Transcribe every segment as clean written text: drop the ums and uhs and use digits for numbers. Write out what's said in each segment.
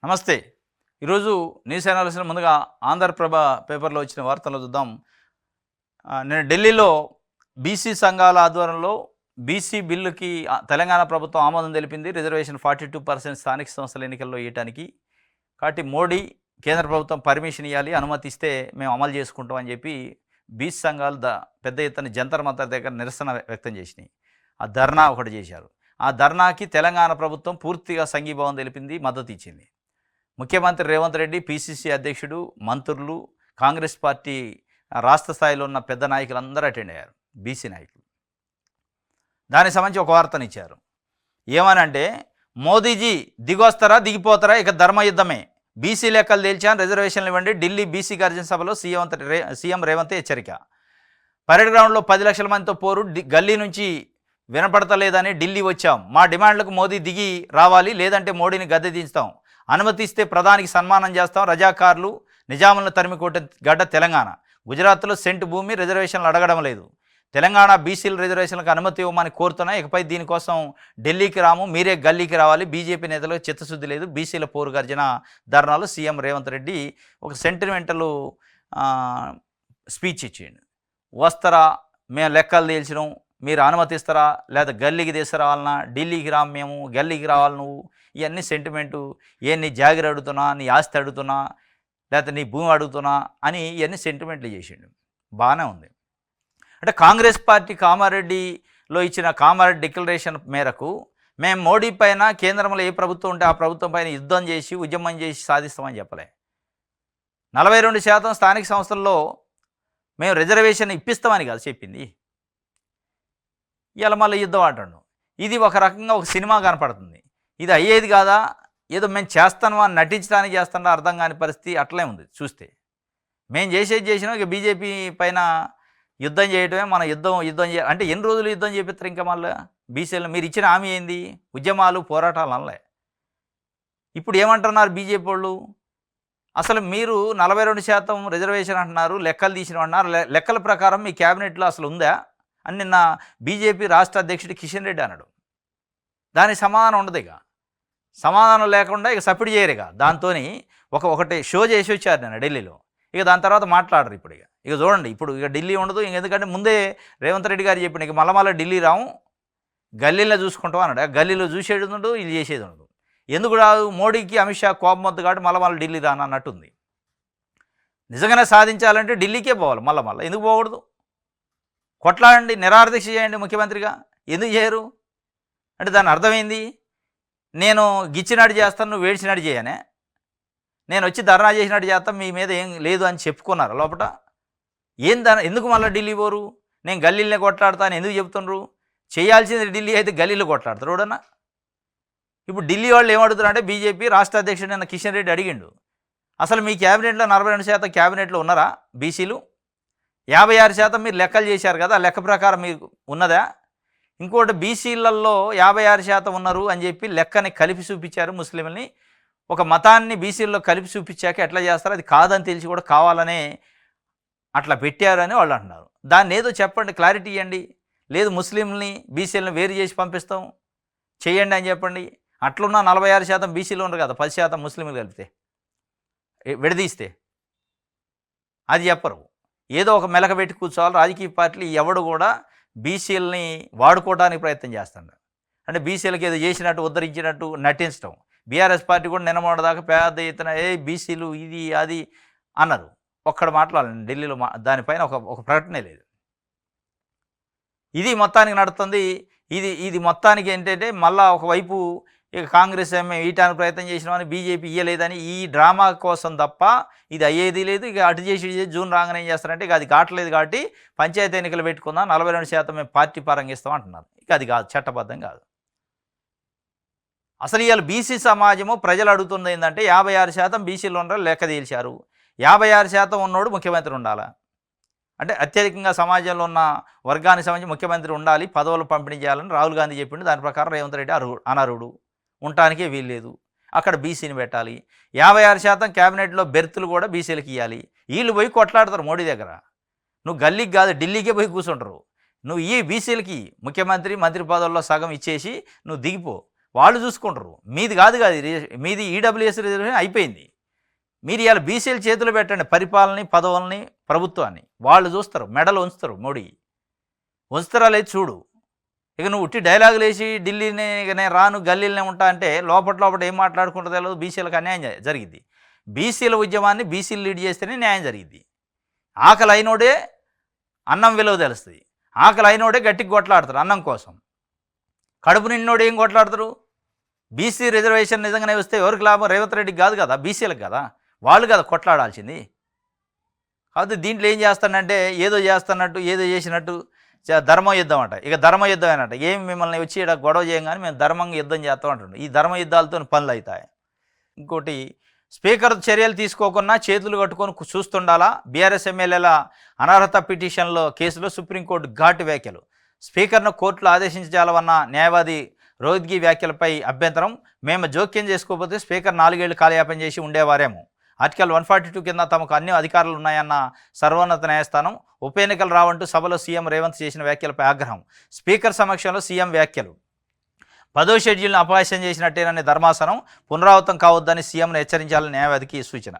నమస్తే. ఈరోజు న్యూస్ అనాలిసిస్‌లో ముందుగా ఆంధ్రప్రభ పేపర్‌లో వచ్చిన వార్తలు చూద్దాం. నిన్న ఢిల్లీలో బీసీ సంఘాల ఆధ్వర్యంలో బీసీ బిల్లుకి తెలంగాణ ప్రభుత్వం ఆమోదం తెలిపింది. రిజర్వేషన్ 42% స్థానిక సంస్థల ఎన్నికల్లో ఇయ్యటానికి. కాబట్టి మోడీ, కేంద్ర ప్రభుత్వం పర్మిషన్ ఇయ్యాలి, అనుమతి ఇస్తే మేము అమలు చేసుకుంటాం అని చెప్పి బీసీ సంఘాలు పెద్ద ఎత్తున జంతర్ మంతర్ దగ్గర నిరసన వ్యక్తం చేసినాయి. ఆ ధర్నా ఒకటి చేశారు. ఆ ధర్నాకి తెలంగాణ ప్రభుత్వం పూర్తిగా సంఘీభావం తెలిపింది, మద్దతు ఇచ్చింది. ముఖ్యమంత్రి రేవంత్ రెడ్డి, పిసిసి అధ్యక్షుడు, మంత్రులు, కాంగ్రెస్ పార్టీ రాష్ట్ర స్థాయిలో ఉన్న పెద్ద నాయకులు అందరూ అటెండ్ అయ్యారు, బీసీ నాయకులు. దానికి సంబంధించి ఒక వార్తనిచ్చారు. ఏమనంటే, మోదీజీ దిగొస్తారా దిగిపోతారా, ఇక ధర్మయుద్ధమే, బీసీ లెక్కలు తేల్చాను, రిజర్వేషన్లు ఇవ్వండి, ఢిల్లీ బీసీ గర్జన సభలో సీఎం రేవంత్ హెచ్చరిక. పరేడ్ గ్రౌండ్లో 10 లక్షల మందితో పోరు, గల్లీ నుంచి వినపడతలేదని ఢిల్లీ వచ్చాం, మా డిమాండ్లకు మోదీ దిగి రావాలి, లేదంటే మోడీని గద్దె దించుతాం, అనుమతిస్తే ప్రధానికి సన్మానం చేస్తాం, రజాకార్లు నిజాములను తరిమికొట్ట గడ్డ తెలంగాణ, గుజరాత్లో సెంటు భూమి రిజర్వేషన్లు అడగడం లేదు, తెలంగాణ బీసీల రిజర్వేషన్లకు అనుమతి ఇవ్వమని కోరుతున్నా, ఇకపై దీనికోసం ఢిల్లీకి రాము, మీరే గల్లీకి రావాలి, బీజేపీ నేతలకు చిత్తశుద్ధి లేదు, బీసీల పోరు గర్జన ధర్నాలు. సీఎం రేవంత్ రెడ్డి ఒక సెంటిమెంటల్ స్పీచ్ ఇచ్చిండు. వస్తారా, మేము లెక్కలు తేల్చినాం, మీరు అనుమతిస్తారా, లేదా గల్లీకి తీసుకురావాలన్నా, ఢిల్లీకి రాము, మేము గల్లీకి రావాలి, నువ్వు ఇవన్నీ సెంటిమెంటు, నీ జాగిరి అడుగుతున్నా, నీ ఆస్తి అడుగుతున్నా, లేకపోతే నీ భూమి అడుగుతున్నా అని ఇవన్నీ సెంటిమెంట్లు చేసిండు. బాగానే ఉంది. అంటే కాంగ్రెస్ పార్టీ కామారెడ్డిలో ఇచ్చిన కామారెడ్డి డిక్లరేషన్ మేరకు మేము మోడీ పైన, కేంద్రంలో ఏ ప్రభుత్వం ఉంటే ఆ ప్రభుత్వం పైన యుద్ధం చేసి, ఉద్యమం చేసి సాధిస్తామని చెప్పలే. 42% స్థానిక సంస్థల్లో మేము రిజర్వేషన్ ఇప్పిస్తామని కాదు చెప్పింది. ఇలా మళ్ళీ యుద్ధం ఆటండు. ఇది ఒక రకంగా ఒక సినిమా కనపడుతుంది. ఇది అయ్యేది కాదా, ఏదో మేము చేస్తాను అని నటించడానికి చేస్తానో అర్థం కాని పరిస్థితి అట్లే ఉంది చూస్తే. మేము చేసేది చేసినాం, ఇక బీజేపీ పైన యుద్ధం చేయటమే మన యుద్ధం చేయాలి అంటే ఎన్ని రోజులు యుద్ధం చేపిస్తారు ఇంకా మళ్ళీ బీసీలు? మీరు ఇచ్చిన హామీ ఏంది? ఉద్యమాలు, పోరాటాలు అనలే. ఇప్పుడు ఏమంటున్నారు బీజేపీ వాళ్ళు? అసలు మీరు 42% రిజర్వేషన్ అంటున్నారు, లెక్కలు తీసినాం అంటున్నారు, లెక్కల ప్రకారం మీ క్యాబినెట్లో అసలు ఉందా అని నిన్న బీజేపీ రాష్ట్ర అధ్యక్షుడు కిషన్ రెడ్డి అన్నాడు. దానికి సమాధానం ఉండదు. ఇక సమాధానం లేకుండా ఇక సపోర్ట్ చేయరు. ఇక దాంతో ఒకటి షో చేసి వచ్చారు నేను ఢిల్లీలో. ఇక దాని తర్వాత మాట్లాడరు. ఇప్పుడు ఇక చూడండి, ఇప్పుడు ఇక ఢిల్లీ ఉండదు. ఎందుకంటే ముందే రేవంత్ రెడ్డి గారు చెప్పిన, ఇక మళ్ళీ ఢిల్లీ రాము, గల్లీలో చూసుకుంటాం అన్నాడు. గల్లీలో చూసేది ఉండదు, ఇది చేసేది ఉండదు. ఎందుకు రాదు? మోడీకి అమిత్ షా కోపం వద్దు కాబట్టి మళ్ళీ ఢిల్లీ రాను అన్నట్టుంది. నిజంగానే సాధించాలంటే ఢిల్లీకే పోవాలి. మళ్ళీ ఎందుకు పోకూడదు? కొట్లాడండి, నిరాహారదీక్ష చేయండి ముఖ్యమంత్రిగా. ఎందుకు చేయరు అంటే దాని అర్థమైంది, నేను గిచ్చినట్టు చేస్తాను, నువ్వు వేడిచినట్టు చేయనే, నేను వచ్చి ధర్నా చేసినట్టు చేస్తాను, మీ మీద ఏం లేదు అని చెప్పుకున్నారు లోపల. ఎందుకు మళ్ళీ ఢిల్లీ పోరు? నేను గల్లీలనే కొట్లాడతాను ఎందుకు చెప్తున్నారు? చేయాల్సింది ఢిల్లీ అయితే గల్లీలో కొట్లాడతారు ఎవడన్నా? ఇప్పుడు ఢిల్లీ వాళ్ళు ఏమడుగుతారంటే, బీజేపీ రాష్ట్ర అధ్యక్షుడు నిన్న కిషన్ రెడ్డి అడిగిండు, అసలు మీ క్యాబినెట్లో 42% క్యాబినెట్లో ఉన్నారా బీసీలు? 56% మీరు లెక్కలు చేశారు కదా, ఆ లెక్క ప్రకారం మీకు ఉన్నదా? ఇంకోటి, బీసీలలో 56% ఉన్నారు అని చెప్పి లెక్కని కలిపి చూపించారు ముస్లింలని. ఒక మతాన్ని బీసీల్లో కలిపి చూపించాక ఎట్లా చేస్తారో అది కాదని తెలిసి కూడా కావాలనే అట్లా పెట్టారు అని వాళ్ళు అంటున్నారు. దాన్ని ఏదో చెప్పండి, క్లారిటీ ఇవ్వండి. లేదు ముస్లింలని బీసీలను వేరు చేసి పంపిస్తాం చేయండి అని చెప్పండి. అట్లున్న 46% బీసీలు ఉన్నారు కదా, 10% ముస్లింలు కలిపితే విడదీస్తే అది చెప్పరు. ఏదో ఒక మెలక పెట్టి కూర్చోవాలి. రాజకీయ పార్టీలు ఎవడు కూడా బీసీలని వాడుకోవడానికి ప్రయత్నం చేస్తాడు. అంటే బీసీలకు ఏదో చేసినట్టు, ఉద్ధరించినట్టు నటించడం. బీఆర్ఎస్ పార్టీ కూడా నిన్నమోడదాకా పెద్ద ఎత్తున బీసీలు ఇది అది అన్నారు. ఒక్కడ మాట్లాడాలి ఢిల్లీలో, దానిపైన ఒక ప్రకటనే లేదు. ఇది మొత్తానికి నడుస్తుంది. ఇది మొత్తానికి ఏంటంటే, మళ్ళా ఒకవైపు ఇక కాంగ్రెస్ మేము ఈటానికి ప్రయత్నం చేసినామని, బీజేపీ ఇయ్యలేదని ఈ డ్రామా కోసం తప్ప ఇది అయ్యేది లేదు. ఇక అటు చేసి జూన్ రాగానే ఏం చేస్తారంటే, ఇక అది కావట్లేదు కాబట్టి పంచాయతీ ఎన్నికలు పెట్టుకుందాం, 42% మేము పార్టీ పరంగా ఇస్తాం అంటున్నారు. ఇక అది కాదు, చట్టబద్ధం కాదు. అసలు ఇవాళ బీసీ సమాజము ప్రజలు అడుగుతుంది ఏంటంటే, 56% బీసీలు ఉండరు, లెక్క తేల్చారు. 56% ఉన్నోడు ముఖ్యమంత్రి ఉండాలా? అంటే అత్యధికంగా సమాజంలో ఉన్న వర్గానికి సంబంధించి ముఖ్యమంత్రి ఉండాలి, పదవులు పంపిణీ చేయాలని రాహుల్ గాంధీ చెప్పిండు. దాని ప్రకారం రేవంత్ రెడ్డి అనర్హుడు, ఉండటానికే వీల్లేదు, అక్కడ బీసీని పెట్టాలి. 56% క్యాబినెట్లో బెర్తులు కూడా బీసీలకు ఇవ్వాలి. వీళ్ళు పోయి కొట్లాడతారు మోడీ దగ్గర. నువ్వు గల్లీకి కాదు ఢిల్లీకే పోయి కూర్చుంటారు. నువ్వు ఈ బీసీలకి ముఖ్యమంత్రి, మంత్రి పదవుల్లో సగం ఇచ్చేసి నువ్వు దిగిపో. వాళ్ళు చూసుకుంటారు. మీది కాదు కాదు మీది ఈడబ్ల్యూఎస్ రిజర్వేషన్ అయిపోయింది. మీరు ఇవాళ బీసీల చేతులు పెట్టండి పరిపాలనని, పదవుల్ని, ప్రభుత్వాన్ని. వాళ్ళు చూస్తారు, మెడలు ఉంచుతారు. మోడీ ఉంచుతారా లేదు చూడు. ఇక నువ్వు ఉట్టి డైలాగులు వేసి ఢిల్లీని ఇక నేను రాను గల్లీలనే ఉంటా అంటే లోపల ఏం మాట్లాడుకుంటుందో తెలియదు. బీసీలకు అన్యాయం జరిగింది. బీసీల ఉద్యమాన్ని బీసీలు లీడ్ చేస్తేనే న్యాయం జరిగింది. ఆకలి అయినోడే అన్నం విలువ తెలుస్తుంది. ఆకలి అయినోడే గట్టికి కొట్లాడతారు అన్నం కోసం. కడుపు నిన్నోడు ఏం కొట్లాడతారు? బీసీ రిజర్వేషన్ నిజంగానే వస్తే ఎవరికి లాభం? రేవంత్ రెడ్డికి కాదు కదా, బీసీలకు కదా. వాళ్ళు కదా కొట్లాడాల్సింది. కాబట్టి దీంట్లో ఏం చేస్తానంటే ఏదో చేస్తున్నట్టు ఏదో చేసినట్టు ధర్మ యుద్ధం అంట. ఇక ధర్మ యుద్ధం అనట. ఏం మిమ్మల్ని వచ్చి ఇక్కడ గొడవ చేయగానే మేము ధర్మంగా యుద్ధం చేస్తాం అంటుండే. ఈ ధర్మ యుద్ధాలతో పనులు అవుతాయి. ఇంకోటి, స్పీకర్ చర్యలు తీసుకోకుండా చేతులు కట్టుకొని చూస్తుండాలా? బీఆర్ఎస్ ఎమ్మెల్యేల అనర్హత పిటిషన్లో కేసులో సుప్రీంకోర్టు ఘాటు వ్యాఖ్యలు. స్పీకర్ను కోర్టులో ఆదేశించాలన్న న్యాయవాది రోహిత్గి వ్యాఖ్యలపై అభ్యంతరం. మేము జోక్యం చేసుకోకపోతే స్పీకర్ 4 ఏళ్లు కాలయాపన చేసి ఉండేవారేమో. ఆర్టికల్ 142 కింద తమకు అన్ని అధికారాలు ఉన్నాయన్న సర్వోన్నత న్యాయస్థానం. ఉప ఎన్నికలు రావంటూ సభలో సీఎం రేవంత్ చేసిన వ్యాఖ్యలపై ఆగ్రహం. స్పీకర్ సమక్షంలో సీఎం వ్యాఖ్యలు. 10వ షెడ్యూల్ను అపహాస్యం చేసినట్టేనని ధర్మాసనం. పునరావృతం కావద్దని సీఎంను హెచ్చరించాలని న్యాయవాదికి సూచన.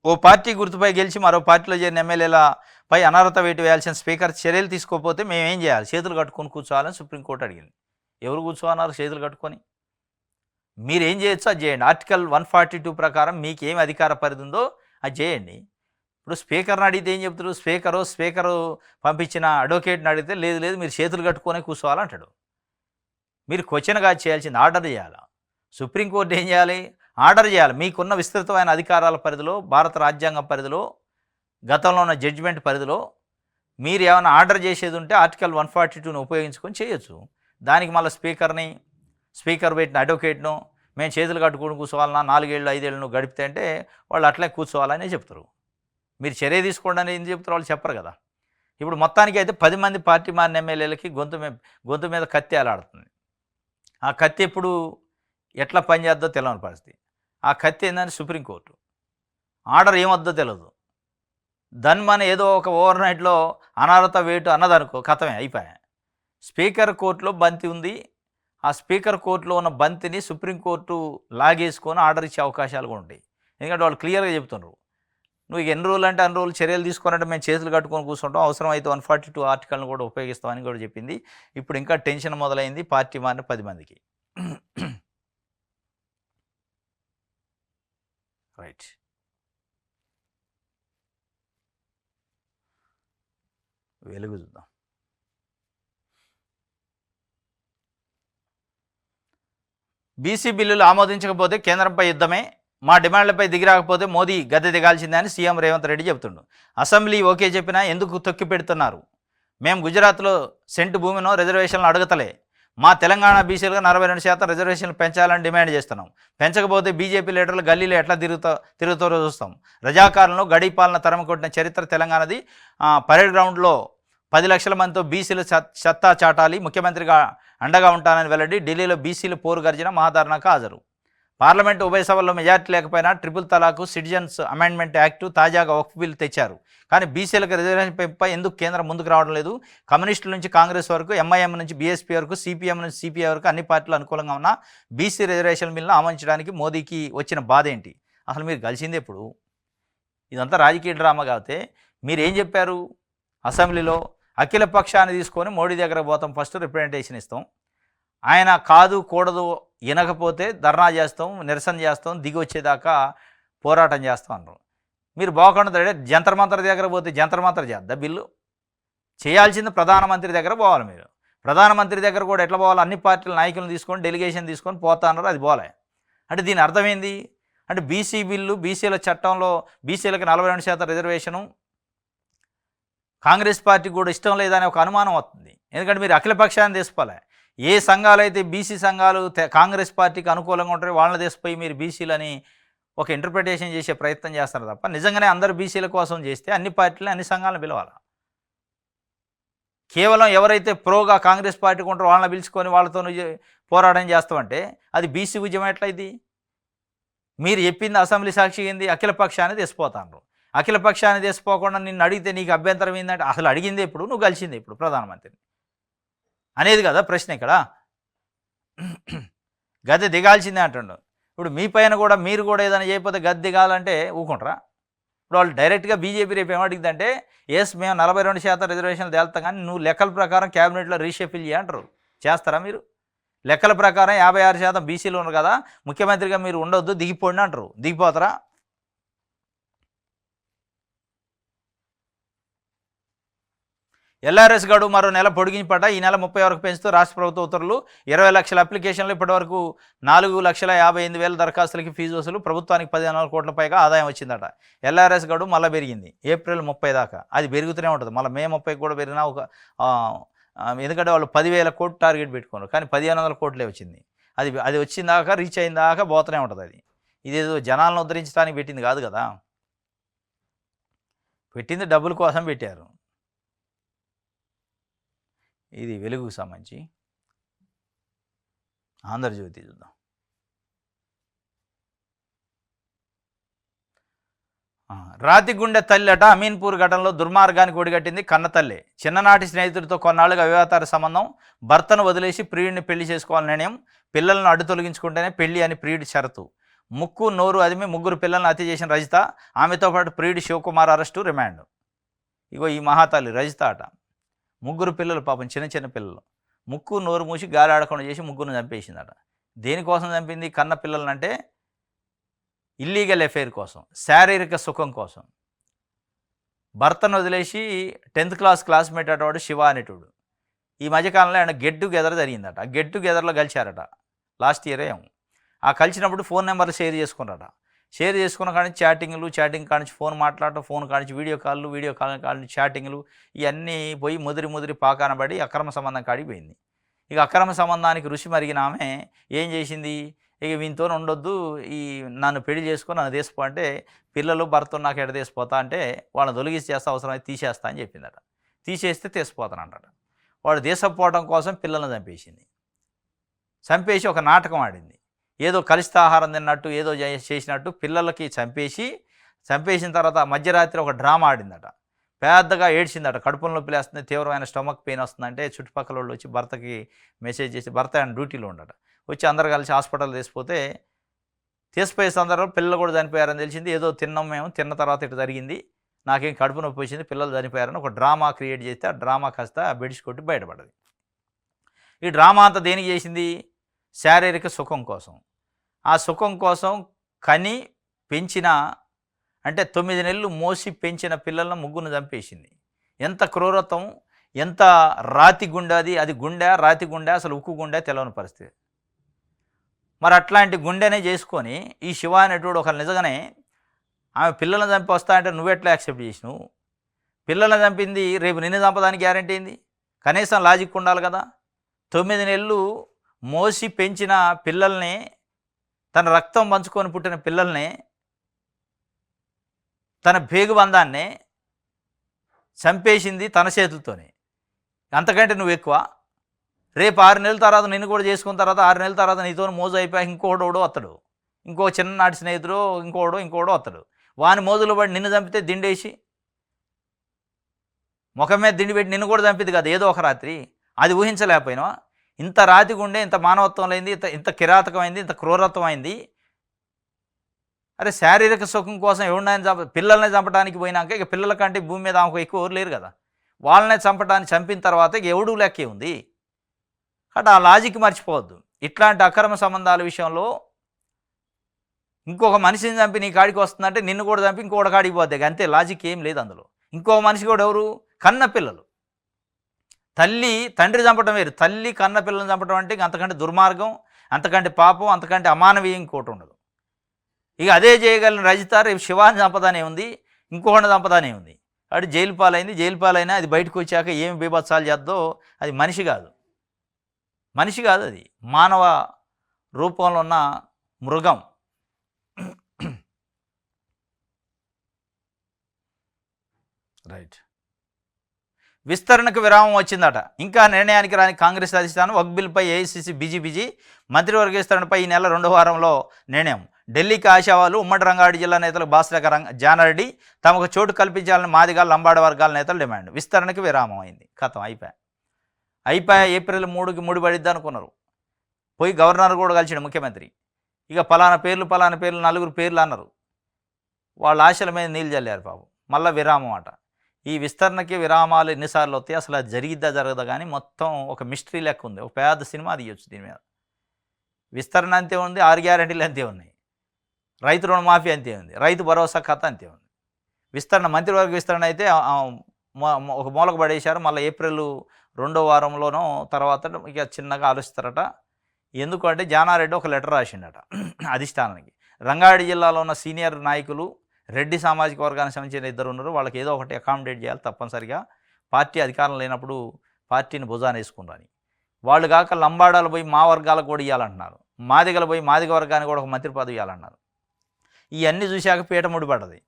ఓ పార్టీ గుర్తుపై గెలిచి మరో పార్టీలో చేరిన ఎమ్మెల్యేలపై అనర్హత వేటు వేయాల్సిన స్పీకర్ చర్యలు తీసుకోకపోతే మేమేం చేయాలి? చేతులు కట్టుకొని కూర్చోవాలని సుప్రీంకోర్టు అడిగింది. ఎవరు కూర్చోన్నారు చేతులు కట్టుకొని? మీరేం చేయొచ్చో అది చేయండి. ఆర్టికల్ 142 ప్రకారం మీకు ఏమి అధికార పరిధి ఉందో అది చేయండి. ఇప్పుడు స్పీకర్ని అడిగితే ఏం చెప్తారు? స్పీకరు పంపించిన అడ్వకేట్ని అడిగితే లేదు మీరు చేతులు కట్టుకొని కూర్చోవాలంటాడు. మీరు క్వశ్చన్గా చేయాల్సింది ఆర్డర్ చేయాలి. సుప్రీంకోర్టు ఏం చేయాలి? ఆర్డర్ చేయాలి. మీకున్న విస్తృతమైన అధికారాల పరిధిలో, భారత రాజ్యాంగం పరిధిలో, గతంలో ఉన్న జడ్జిమెంట్ పరిధిలో మీరు ఏమైనా ఆర్డర్ చేసేది ఉంటే ఆర్టికల్ 142ను ఉపయోగించుకొని చేయొచ్చు. దానికి మళ్ళీ స్పీకర్ పెట్టిన అడ్వకేట్ను మేము చేతులు కట్టుకుని కూర్చోవాలన్నా 4 ఏళ్ళు 5 ఏళ్ళు నువ్వు గడిపితే అంటే వాళ్ళు అట్లే కూర్చోవాలనే చెప్తారు. మీరు చర్య తీసుకోండి అని ఏం చెప్తారు? వాళ్ళు చెప్పరు కదా. ఇప్పుడు మొత్తానికి అయితే 10 మంది పార్టీ మారిన ఎమ్మెల్యేలకి గొంతు మీద కత్తి అలాడుతుంది. ఆ కత్తి ఎప్పుడు ఎట్లా పనిచేద్దో తెలియని పరిస్థితి. ఆ కత్తి ఏంటంటే సుప్రీంకోర్టు ఆర్డర్ ఏమొద్దో తెలియదు. మన ఏదో ఒక ఓవర్ నైట్లో అనర్హత వేటు అన్నదనుకో కథమే అయిపోయాయి. స్పీకర్ కోర్టులో బంతి ఉంది. ఆ స్పీకర్ కోర్టులో ఉన్న బంతిని సుప్రీంకోర్టు లాగేసుకొని ఆర్డర్ ఇచ్చే అవకాశాలు కూడా ఉంటాయి. ఎందుకంటే వాళ్ళు క్లియర్గా చెప్తున్నారు, నువ్వు ఎన్ని రోజులు అంటే అన్ని రోజులు చర్యలు తీసుకున్నట్టు మేము చేతులు కట్టుకొని కూర్చుంటాం, అవసరం అయితే 142 ఆర్టికల్ని కూడా ఉపయోగిస్తామని కూడా చెప్పింది. ఇప్పుడు ఇంకా టెన్షన్ మొదలైంది పార్టీ మారిన 10 మందికి. రైట్, వెలుగు చూద్దాం. బీసీ బిల్లులు ఆమోదించకపోతే కేంద్రంపై యుద్ధమే, మా డిమాండ్లపై దిగిరాకపోతే మోదీ గద్దె దిగాల్సిందే అని సీఎం రేవంత్ రెడ్డి చెబుతుండు. అసెంబ్లీ ఓకే చెప్పినా ఎందుకు తొక్కి పెడుతున్నారు? మేము గుజరాత్లో సెంటు భూమినో రిజర్వేషన్లు అడగతలే. మా తెలంగాణ బీసీలుగా 42% రిజర్వేషన్లు పెంచాలని డిమాండ్ చేస్తున్నాం. పెంచకపోతే బీజేపీ లీడర్లు గల్లీలో ఎట్లా తిరుగుతారో చూస్తాం. రజాకారులను గడీపాలన తరమకొట్టిన చరిత్ర తెలంగాణది. పరేడ్ గ్రౌండ్లో 10 లక్షల మందితో బీసీలు సత్తా చాటాలి, ముఖ్యమంత్రిగా అండగా ఉంటానని వెల్లడి. ఢిల్లీలో బీసీలు పోరు గర్జన, మహాధర్నాకు హాజరు. పార్లమెంటు ఉభయ సభల్లో మెజార్టీ లేకపోయినా ట్రిపుల్ తలాకు, సిటిజన్స్ అమెండ్మెంట్ యాక్టు, తాజాగా వక్ఫ్ బిల్ తెచ్చారు. కానీ బీసీలకు రిజర్వేషన్ పెంపుపై ఎందుకు కేంద్రం ముందుకు రావడం లేదు? కమ్యూనిస్టుల నుంచి కాంగ్రెస్ వరకు, ఎంఐఎం నుంచి బీఎస్పీ వరకు, సిపిఎం నుంచి సిపిఐ వరకు అన్ని పార్టీలు అనుకూలంగా ఉన్న బీసీ రిజర్వేషన్ బిల్లును ఆమోదించడానికి మోదీకి వచ్చిన బాధ ఏంటి? అసలు మీరు కలిసింది ఎప్పుడు? ఇదంతా రాజకీయ డ్రామా కాకపోతే మీరేం చెప్పారు అసెంబ్లీలో? అఖిల పక్షాన్ని తీసుకొని మోడీ దగ్గర పోతాం, ఫస్ట్ రిప్రజెంటేషన్ ఇస్తాం, ఆయన కాదు కూడదు వినకపోతే ధర్నా చేస్తాం, నిరసన చేస్తాం, దిగి వచ్చేదాకా పోరాటం చేస్తాం అన్నారు. మీరు బాగుండదు జంతర్ మంతర్ దగ్గర పోతే జంతర్ మంతర్ చేద్దా బిల్లు? చేయాల్సింది ప్రధానమంత్రి దగ్గర పోవాలి. మీరు ప్రధానమంత్రి దగ్గర కూడా ఎట్లా పోవాలి? అన్ని పార్టీల నాయకులను తీసుకొని డెలిగేషన్ తీసుకొని పోతా అన్నారు, అది పోలే. అంటే దీని అర్థమైంది అంటే బీసీ బిల్లు, బీసీల చట్టంలో బీసీలకు 42% రిజర్వేషను కాంగ్రెస్ పార్టీకి కూడా ఇష్టం లేదని ఒక అనుమానం వస్తుంది. ఎందుకంటే మీరు అఖిల పక్షాన్ని తీసుకోలే. ఏ సంఘాలు అయితే బీసీ సంఘాలు కాంగ్రెస్ పార్టీకి అనుకూలంగా ఉంటారో వాళ్ళని తీసిపోయి మీరు బీసీలని ఒక ఇంటర్ప్రిటేషన్ చేసే ప్రయత్నం చేస్తారు తప్ప నిజంగానే అందరు బీసీల కోసం చేస్తే అన్ని పార్టీలు అన్ని సంఘాలను పిలవాలి. కేవలం ఎవరైతే ప్రోగా కాంగ్రెస్ పార్టీకి ఉంటారో వాళ్ళని పిలుచుకొని వాళ్ళతో పోరాటం చేస్తామంటే అది బీసీ ఉద్యమం ఎట్లయింది? మీరు చెప్పింది అసెంబ్లీ సాక్షి ఏంది? అఖిల పక్షాన్ని తీసిపోతాను. అఖిల పక్షాన్ని తీసిపోకుండా నిన్ను అడిగితే నీకు అభ్యంతరం ఏంటంటే అసలు అడిగింది ఎప్పుడు, నువ్వు కలిసింది ఇప్పుడు ప్రధానమంత్రిని అనేది కదా ప్రశ్న ఇక్కడ. గద్దె దిగాల్సిందే అంటుండు. ఇప్పుడు మీ పైన కూడా మీరు కూడా ఏదైనా చేయకపోతే గద్దె దిగాలంటే ఊకుంటారా? ఇప్పుడు వాళ్ళు డైరెక్ట్గా బీజేపీ రేపు ఏమడిగిందంటే ఎస్ మేము 42% రిజర్వేషన్లు తేల్తాం కానీ నువ్వు లెక్కల ప్రకారం క్యాబినెట్లో రీషఫిల్ అంటారు. చేస్తారా మీరు? లెక్కల ప్రకారం 56% బీసీలు ఉన్నారు కదా, ముఖ్యమంత్రిగా మీరు ఉండొద్దు, దిగిపోండి అంటారు. దిగిపోతారా? ఎల్ఆర్ఎస్ గడువు మరో నెల పొడిగింపట. ఈ నెల 30 వరకు పెంచుతూ రాష్ట్ర ప్రభుత్వ ఉత్తర్వులు. 20 లక్షల అప్లికేషన్లు, ఇప్పటివరకు 4,58,000 దరఖాస్తులకి ఫీజు వసూలు. ప్రభుత్వానికి 14 కోట్ల పైగా ఆదాయం వచ్చిందట. ఎల్ఆర్ఎస్ గడువు మళ్ళీ పెరిగింది ఏప్రిల్ 30 దాకా. అది పెరుగుతూనే ఉంటుంది. మళ్ళీ మే 30 కూడా పెరిగినా ఒక ఎందుకంటే వాళ్ళు 10,000 కోట్లు టార్గెట్ పెట్టుకున్నారు, కానీ 1,500 కోట్లే వచ్చింది. అది వచ్చిందాక రీచ్ అయిందాక పోతూనే ఉంటుంది. అది ఇదేదో జనాలను ఉద్ధరించడానికి పెట్టింది కాదు కదా, పెట్టింది డబ్బుల కోసం పెట్టారు. ఇది వెలుగుకు సంబంధించి. ఆంధ్రజ్యోతి చూద్దాం. రాతి గుండె తల్లట. అమీన్పూర్ ఘటనలో దుర్మార్గానికి ఒడిగట్టింది కన్నతల్లే. చిన్ననాటి స్నేహితుడితో కొన్నాళ్ళుగా వివాహతార సంబంధం. భర్తను వదిలేసి ప్రియుడిని పెళ్లి చేసుకోవాలని నిర్ణయం. పిల్లలను అడ్డు తొలగించుకుంటేనే పెళ్లి అని ప్రియుడి షరతు. ముక్కు నోరు అదిమి 3 పిల్లలను హత్య చేసిన రజిత. ఆమెతో పాటు ప్రియుడి శివకుమార్ అరెస్టు, రిమాండ్. ఇగో ఈ మహాతల్లి రజిత అట. 3 పిల్లలు, పాపం చిన్న పిల్లలు. ముక్కు నోరు మూసి గాలి ఆడకుండా చేసి 3ను చంపేసిందట. దేనికోసం చంపింది? కన్న పిల్లలంటే ఇల్లీగల్ ఎఫైర్ కోసం, శారీరక సుఖం కోసం. భర్తను వదిలేసి 10th క్లాస్ క్లాస్మేట్ అటవాడు శివ అనేటోడు. ఈ మధ్యకాలంలో ఆయన గెట్ టుగెదర్ జరిగిందట. ఆ గెట్ టుగెదర్లో కలిశారట లాస్ట్ ఇయర్ ఏమో. ఆ కలిసినప్పుడు ఫోన్ నెంబర్లు షేర్ చేసుకున్నారట. షేర్ చేసుకున్న కానీ చాటింగ్ కానించి ఫోన్ మాట్లాడటం, ఫోన్ కానించి వీడియో కాల్ చాటింగ్లు ఇవన్నీ పోయి ముదిరి పాకాన పడి అక్రమ సంబంధం కాడిపోయింది. ఇక అక్రమ సంబంధానికి రుచి మరిగిన ఆమె ఏం చేసింది? ఇక వీనితో ఉండొద్దు, నన్ను పెళ్లి చేసుకొని నన్ను తీసిపో అంటే, పిల్లలు భర్త నాకు ఎడ తీసిపోతా అంటే వాళ్ళని తొలగిస్తే అవసరమైతే తీసేస్తా అని చెప్పిందట. తీసేస్తే తీసిపోతానంట. వాడు తీసపోవడం కోసం పిల్లల్ని చంపేసి ఒక నాటకం ఆడింది. ఏదో కలిస్తే ఆహారం తిన్నట్టు ఏదో చేసినట్టు పిల్లలకి చంపేసిన తర్వాత మధ్యరాత్రి ఒక డ్రామా ఆడిందట. పెద్దగా ఏడ్చిందట. కడుపులో నొప్పి లేస్తుంది, తీవ్రమైన స్టమక్ పెయిన్ వస్తుందంటే చుట్టుపక్కల వాళ్ళు వచ్చి భర్తకి మెసేజ్ చేసి, భర్త ఆయన డ్యూటీలో ఉండట, వచ్చి అందరు కలిసి హాస్పిటల్ తీసిపోయే సందర్భంలో పిల్లలు కూడా చనిపోయారని తెలిసింది. ఏదో తిన్నాం మేము, తిన్న తర్వాత ఇటు జరిగింది, నాకేం కడుపు నొప్పి వచ్చింది, పిల్లలు చనిపోయారని ఒక డ్రామా క్రియేట్ చేస్తే ఆ డ్రామా కాస్త బెడిసి కొట్టి బయటపడ్డది. ఈ డ్రామా అంతా దేనికి చేసింది? శారీరక సుఖం కోసం. ఆ సుఖం కోసం కని పెంచిన, అంటే 9 నెలలు మోసి పెంచిన పిల్లలను 3ను చంపేసింది. ఎంత క్రూరత్వం, ఎంత రాతి గుండె అది. అది గుండె, రాతి గుండె, అసలు ఉక్కు గుండె తెలియని పరిస్థితి. మరి అట్లాంటి గుండెనే చేసుకొని ఈ శివ అనేటోడు ఒక నిజంగానే ఆమె పిల్లలను చంపి వస్తా అంటే నువ్వెట్లా యాక్సెప్ట్ చేసినావు? పిల్లలను చంపింది రేపు నిన్ను చంపడానికి గ్యారెంటీ ఏంది? కనీసం లాజిక్ ఉండాలి కదా. 9 నెలలు మోసి పెంచిన పిల్లల్ని, తన రక్తం పంచుకొని పుట్టిన పిల్లల్ని, తన పేగుబంధాన్ని చంపేసింది తన చేతులతోనే. అంతకంటే నువ్వు ఎక్కువ? రేపు 6 నెలల తర్వాత నిన్ను కూడా చేసుకున్న తర్వాత 6 నెలల తర్వాత నీతో మోజు అయిపోయి ఇంకోడోడో వస్తాడు, ఇంకో చిన్ననాటి స్నేహితుడు ఇంకోడో వస్తాడు. వాని మోజులో పడి నిన్ను చంపితే దిండేసి ముఖం మీద దిండి పెట్టి నిన్ను కూడా చంపిద్ది కదా ఏదో ఒక రాత్రి. అది ఊహించలేకపోయినావా? ఇంత రాతి గుండె, ఇంత మానవత్వం లేనిది, ఇంత కిరాతకమైంది, ఇంత క్రూరత్వమైంది. అరే శారీరక సుఖం కోసం ఎవరినైనా పిల్లల్ని చంపడానికి పోయినాక ఇక పిల్లల కంటే భూమి మీద ఆమెకు ఎక్కువ ఎవరు లేరు కదా. వాళ్ళనే చంపిన తర్వాత ఇక ఎవడు లెక్కే ఉంది. కాబట్టి ఆ లాజిక్ మర్చిపోవద్దు. ఇట్లాంటి అక్రమ సంబంధాల విషయంలో ఇంకొక మనిషిని చంపి నీ కాడికి వస్తుందంటే నిన్ను కూడా చంపి ఇంకొకటి కాడికి పోద్ది. అంతే, లాజిక్ ఏం లేదు అందులో. ఇంకో మనిషి కూడా ఎవరు? కన్న పిల్లలు. తండ్రి చంపడం వేరు, తల్లి కన్న పిల్లల్ని చంపడం అంటే అంతకంటే దుర్మార్గం, అంతకంటే పాపం, అంతకంటే అమానవీయం ఇంకోటి ఉండదు. ఇక అదే చేయగలిగిన రజిత రేపు శివాన్ని చంపదానే ఉంది, ఇంకొకటి చంపదానే ఉంది. అటు జైలు పాలైనా అది బయటకు వచ్చాక ఏమి బీభత్సాలు చేద్దో. అది మనిషి కాదు, అది మానవ రూపంలో ఉన్న మృగం. రైట్. విస్తరణకు విరామం వచ్చిందట. ఇంకా నిర్ణయానికి రాని కాంగ్రెస్ అధిష్టానం. వక్ఫ్ బిల్పై ఏఐసీసీ బిజీ. మంత్రివర్గ విస్తరణపై ఈ నెల 2వ వారంలో నిర్ణయం. ఢిల్లీకి ఆశావాలు. ఉమ్మడి రంగారెడ్డి జిల్లా నేతలు బాస్లక జానారెడ్డి తమకు చోటు కల్పించాలని మాదిగా లంబాడ వర్గాల నేతలు డిమాండ్. విస్తరణకు విరామం అయింది. కథం అయిపోయా. ఏప్రిల్ 3కి ముడిపడిద్ది అనుకున్నారు. పోయి గవర్నర్ కూడా కలిసిండు ముఖ్యమంత్రి. ఇక పలానా పేర్లు నలుగురు పేర్లు అన్నారు. వాళ్ళ ఆశల మీద నీళ్ళు చల్లారు పాపం. మళ్ళీ విరామం అట. ఈ విస్తరణకి విరామాలు ఎన్నిసార్లు వస్తాయి, అసలు అది జరిగిద్దా జరగదా కానీ మొత్తం ఒక మిస్టరీ లెక్క ఉంది. ఒక పెద్ద సినిమా తీయొచ్చు దీని మీద. విస్తరణ అంతే ఉంది, 6 గ్యారెంటీలు అంతే ఉన్నాయి, రైతు రుణమాఫీ అంతే ఉంది, రైతు భరోసా కథ అంతే ఉంది. విస్తరణ మంత్రివర్గ విస్తరణ అయితే ఒక మూలకు పడేశారు. మళ్ళీ ఏప్రిల్ 2వ వారంలోనో తర్వాత ఇక చిన్నగా ఆలోచిస్తారట. ఎందుకంటే జానారెడ్డి ఒక లెటర్ రాసిండట అధిష్టానానికి. రంగారెడ్డి జిల్లాలో ఉన్న సీనియర్ నాయకులు రెడ్డి సామాజిక వర్గానికి సంబంధించిన 2 ఉన్నారు, వాళ్ళకి ఏదో ఒకటి అకామిడేట్ చేయాలి తప్పనిసరిగా, పార్టీ అధికారం లేనప్పుడు పార్టీని భుజాన వేసుకుంటారని. వాళ్ళు కాక లంబాడాలు పోయి మా వర్గాలకు కూడా ఇవ్వాలంటున్నారు, మాదిగలు పోయి మాదిగ వర్గానికి కూడా ఒక మంత్రి పదవి ఇవ్వాలన్నారు. ఇవన్నీ చూశాక పీట ముడిపడ్డది.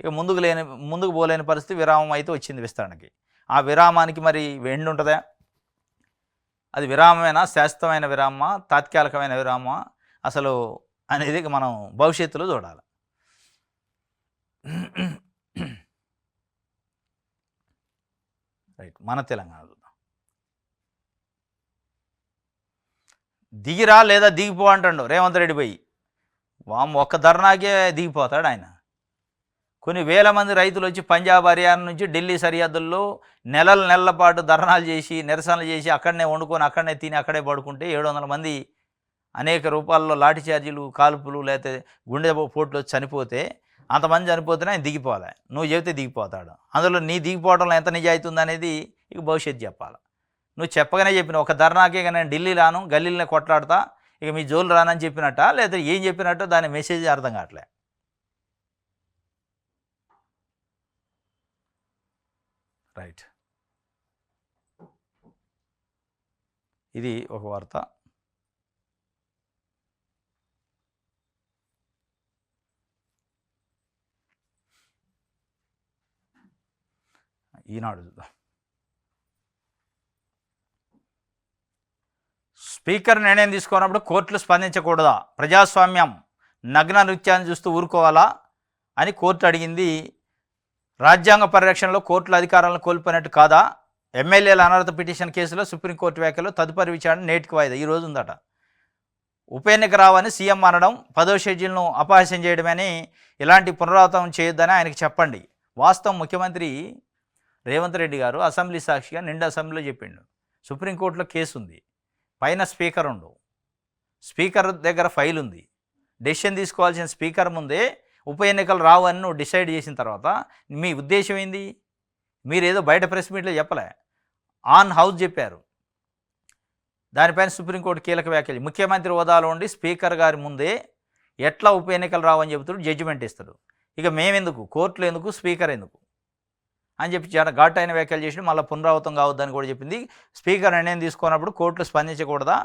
ఇక ముందుకు పోలేని పరిస్థితి, విరామం అయితే వచ్చింది విస్తరణకి. ఆ విరామానికి మరి ఎండ్ ఉంటుందా? అది విరామమేనా, శాశ్వతమైన విరామమా, తాత్కాలికమైన విరామమా అసలు అనేది మనం భవిష్యత్తులో చూడాలి. రైట్, మన తెలంగాణ చూద్దాం. దిగిరా లేదా దిగిపో అంటాడు రేవంత్ రెడ్డి పోయి. ఒక్క ధర్నాకే దిగిపోతాడు ఆయన. కొన్ని వేల మంది రైతులు వచ్చి పంజాబ్, హర్యానా నుంచి ఢిల్లీ సరిహద్దుల్లో నెలల పాటు ధర్నాలు చేసి నిరసనలు చేసి అక్కడనే వండుకొని అక్కడనే తిని అక్కడే పడుకుంటే 700 మంది అనేక రూపాల్లో లాఠీ చార్జీలు, కాల్పులు, లేకపోతే గుండె పోట్లు చనిపోతే, అంతమంది చనిపోతేనే ఆయన దిగిపోవాలి. నువ్వు చెబితే దిగిపోతాడు. అందులో నీ దిగిపోవడంలో ఎంత నిజాయితీ ఉందనేది ఇక భవిష్యత్తు చెప్పాలి. నువ్వు చెప్పగానే చెప్పిన ఒక ధర్నాకే ఇక నేను ఢిల్లీ రాను, గల్లీలనే కొట్లాడతా, ఇక మీ జోలు రానని చెప్పినట్ట, లేదా ఏం చెప్పినట్టు దాని మెసేజ్ అర్థం కావట్లే. రైట్, ఇది ఒక వార్త. ఈనాడు చూద్దాం. స్పీకర్ నిర్ణయం తీసుకున్నప్పుడు కోర్టులు స్పందించకూడదా? ప్రజాస్వామ్యం నగ్న నృత్యాన్ని చూస్తూ ఊరుకోవాలా అని కోర్టు అడిగింది. రాజ్యాంగ పరిరక్షణలో కోర్టుల అధికారాలను కోల్పోయినట్టు కాదా? ఎమ్మెల్యేల అనర్హత పిటిషన్ కేసులో సుప్రీంకోర్టు వ్యాఖ్యలు తదుపరి విచారణ నేటికి వాయిదా. ఈరోజు ఉందట. ఉప ఎన్నిక రావని సీఎం అనడం 10వ షెడ్యూల్ను అపహాస్యం చేయడమని, ఇలాంటి పునరావృతం చేయొద్దని ఆయనకి చెప్పండి. వాస్తవం ముఖ్యమంత్రి రేవంత్ రెడ్డి గారు అసెంబ్లీ సాక్షిగా నిండు అసెంబ్లీలో చెప్పిండు, సుప్రీంకోర్టులో కేసు ఉంది, పైన స్పీకర్ ఉండు, స్పీకర్ దగ్గర ఫైల్ ఉంది, డెసిషన్ తీసుకోవాల్సిన స్పీకర్ ముందే ఉప ఎన్నికలు రావు అని నువ్వు డిసైడ్ చేసిన తర్వాత మీ ఉద్దేశం ఏంది? మీరేదో బయట ప్రెస్ మీట్లో చెప్పలే, ఆన్ హౌస్ చెప్పారు. దానిపైన సుప్రీంకోర్టు కీలక వ్యాఖ్యలు. ముఖ్యమంత్రి హోదాలో ఉండి స్పీకర్ గారి ముందే ఎట్లా ఉప ఎన్నికలు రావని చెబుతాడు, జడ్జిమెంట్ ఇస్తాడు. ఇక మేమెందుకు, కోర్టులు ఎందుకు, స్పీకర్ ఎందుకు అని చెప్పి చాలా ఘాటైన వ్యాఖ్యలు చేసి మళ్ళీ పునరావృతం కావద్దని కూడా చెప్పింది. స్పీకర్ నిర్ణయం తీసుకున్నప్పుడు కోర్టులు స్పందించకూడదా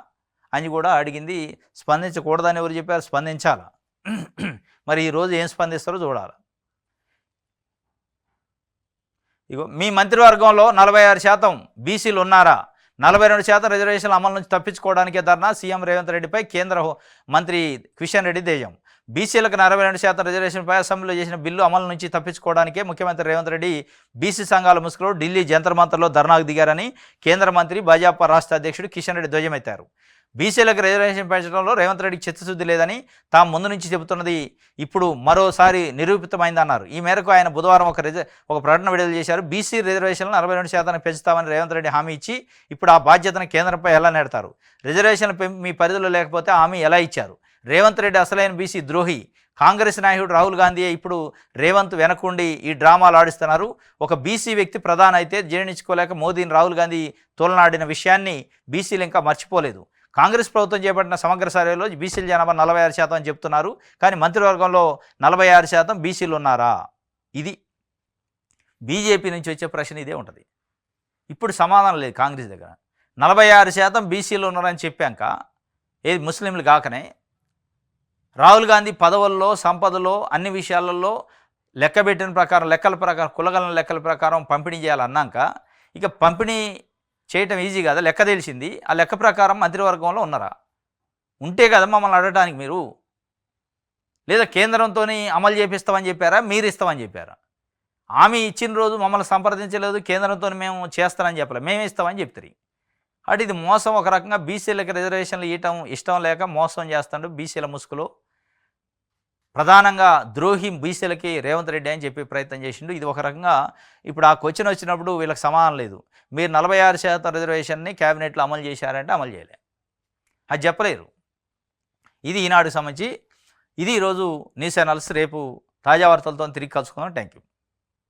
అని కూడా అడిగింది. స్పందించకూడదని ఎవరు చెప్పారు? స్పందించాలా. మరి ఈరోజు ఏం స్పందిస్తారో చూడాలి. ఇగో మీ మంత్రివర్గంలో 46% బీసీలు ఉన్నారా? 42% రిజర్వేషన్ల అమలు నుంచి తప్పించుకోవడానికే ధర్నా. సీఎం రేవంత్ రెడ్డిపై కేంద్ర మంత్రి కిషన్ రెడ్డి ధ్యేయం. బీసీలకు 42% రిజర్వేషన్పై అసెంబ్లీలో చేసిన బిల్లు అమలు నుంచి తప్పించుకోవడానికే ముఖ్యమంత్రి రేవంత్ రెడ్డి బీసీ సంఘాల ముసుగులో ఢిల్లీ జంతర్ మంతర్లో ధర్నాకు దిగారని కేంద్ర మంత్రి భాజపా రాష్ట్ర అధ్యక్షుడు కిషన్ రెడ్డి ధ్వజమెత్తారు. బీసీలకు రిజర్వేషన్ పెంచడంలో రేవంత్ రెడ్డికి చిత్తశుద్ధి లేదని తాము ముందు నుంచి చెబుతున్నది ఇప్పుడు మరోసారి నిరూపితమైందన్నారు. ఈ మేరకు ఆయన బుధవారం ఒక ప్రకటన విడుదల చేశారు. బీసీ రిజర్వేషన్లు 42% పెంచుతామని రేవంత్ రెడ్డి హామీ ఇచ్చి ఇప్పుడు ఆ బాధ్యతను కేంద్రంపై ఎలా నెడతారు? రిజర్వేషన్లు మీ పరిధిలో లేకపోతే హామీ ఎలా ఇచ్చారు? రేవంత్ రెడ్డి అసలైన బీసీ ద్రోహి. కాంగ్రెస్ నాయకుడు రాహుల్ గాంధీ ఇప్పుడు రేవంత్ వెనకుండి ఈ డ్రామాలు ఆడిస్తున్నారు. ఒక బీసీ వ్యక్తి ప్రధాని అయితే జీర్ణించుకోలేక మోదీని రాహుల్ గాంధీ తోలనాడిన విషయాన్ని బీసీలు ఇంకా మర్చిపోలేదు. కాంగ్రెస్ ప్రభుత్వం చేపట్టిన సమగ్ర సర్వేలో బీసీల జనాభా 46% అని చెప్తున్నారు, కానీ మంత్రివర్గంలో 46% బీసీలు ఉన్నారా? ఇది బీజేపీ నుంచి వచ్చే ప్రశ్న ఇదే ఉంటుంది. ఇప్పుడు సమాధానం లేదు కాంగ్రెస్ దగ్గర. 46% బీసీలు ఉన్నారని చెప్పాక ఏది ముస్లింలు కాకనే రాహుల్ గాంధీ పదవుల్లో, సంపదలో, అన్ని విషయాలలో లెక్కబెట్టిన ప్రకారం, లెక్కల ప్రకారం, కులగలన లెక్కల ప్రకారం పంపిణీ చేయాలన్నాక ఇక పంపిణీ చేయటం ఈజీ కదా. లెక్క తెలిసింది, ఆ లెక్క ప్రకారం మంత్రివర్గంలో ఉన్నారా? ఉంటే కదా మమ్మల్ని అడగడానికి మీరు. లేదా కేంద్రంతో అమలు చేపిస్తామని చెప్పారా, మీరు ఇస్తామని చెప్పారా? హామీ ఇచ్చిన రోజు మమ్మల్ని సంప్రదించలేదు, కేంద్రంతో మేము చేస్తామని చెప్పలేదు, మేమే ఇస్తామని చెప్తారు. అటు ఇది మోసం, ఒక రకంగా బీసీలకు రిజర్వేషన్లు ఇవ్వటం ఇష్టం లేక మోసం చేస్తాడు బీసీల ముసుగులో. ప్రధానంగా ద్రోహి బీసీలకి రేవంత్ రెడ్డి అని చెప్పి ప్రయత్నం చేసిండు. ఇది ఒక రకంగా ఇప్పుడు ఆ క్వశ్చన్ వచ్చినప్పుడు వీళ్ళకి సమానం లేదు. మీరు 46% రిజర్వేషన్ని క్యాబినెట్లో అమలు చేశారంటే అమలు చేయలే, అది చెప్పలేరు. ఇది ఈనాడుకి సంబంధించి. ఇది ఈరోజు న్యూస్ ఛానల్స్. రేపు తాజా వార్తలతో తిరిగి కలుసుకుందాం. Thank you.